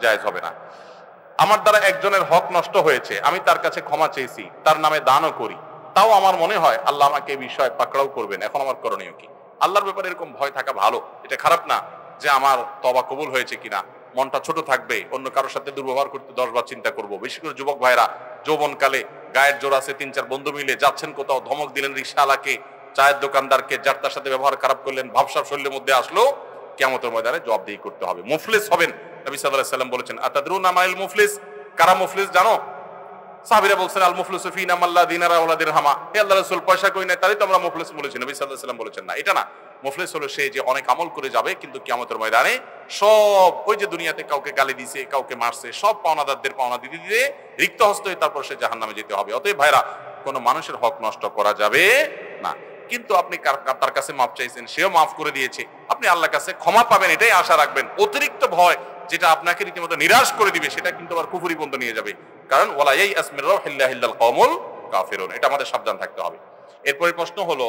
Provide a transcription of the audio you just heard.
জায়েজ হবে না। আমার দ্বারা একজনের হক নষ্ট হয়েছে, আমি তার কাছে ক্ষমা চেয়েছি, তার নামে দানও করি, তাও আমার মনে হয় আল্লাহ আমাকে এই বিষয়ে পাকড়াও করবেন, এখন আমার করণীয় কি? আল্লাহর ব্যাপারে এরকম ভয় থাকা ভালো, এটা খারাপ না। যে আমার তওবা কবুল হয়েছে কিনা, মনটা ছোট থাকবে, অন্য কারোর সাথে দুর্ব্যবহার করতে 10 বার চিন্তা করব। বিশেষ করে যুবক ভাইরা, যৌবনকালে গায়ের জোর আছে, 3-4 বন্ধু মিলে যাচ্ছেন কোথাও, ধমক দিলেন রিকশাওয়ালাকে, চায়ের দোকানদারকে, যার তার সাথে ব্যবহার খারাপ করলেন, ভাবসাব শরীরের মধ্যে আসলো, কিয়ামতের ময়দানে জবাবদিহি করতে হবে। মুফলিস হবেন। নবী সাল্লাল্লাহু আলাইহি সাল্লাম বলেছেন, আতাদরুনা মাইল মুফলিস? কারা মুফলিস জানো? সাহাবীরা বলছেন, আল মুফলিসু ফিনা মাল্লা দিনারা ওয়ালা দিরহামা। হে আল্লাহর রাসূল, পয়সা কই নাই, তাই তো আমরা মুফলিস বলেছি। নবী সাল্লাল্লাহু আলাইহি সাল্লাম বলেছেন, না, এটা না। মুফলিস হলো সে যে অনেক আমল করে যাবে, কিন্তু কিয়ামতের ময়দানে সব, ওই যে দুনিয়াতে কাউকে গালি দিয়েছে, কাউকে মারছে, সব পাওনাদারদের পাওনা দিতে দিতে রিক্ত হস্ত হয়ে তারপর সে জাহান্নামে যেতে হবে। অতএব ভাইরা, কোনো মানুষের হক নষ্ট করা যাবে না। কিন্তু আপনি তার কাছে মাফ চাইছেন, সেও মাফ করে দিয়েছে, আপনি আল্লাহর কাছে ক্ষমা পাবেন, এটাই আশা রাখবেন। অতিরিক্ত ভয় যেটা আপনাকে রীতিমতো নিরাশ করে দিবে, সেটা কিন্তু আবার কুফরি পর্যন্ত নিয়ে যাবে। কারণ ওয়ালা ইয়াইআস মির রাউহিল্লাহি ইল্লাল কওমুল কাফিরুন, এটা আমাদের সাবধান থাকতে হবে। এরপরে প্রশ্ন হলো,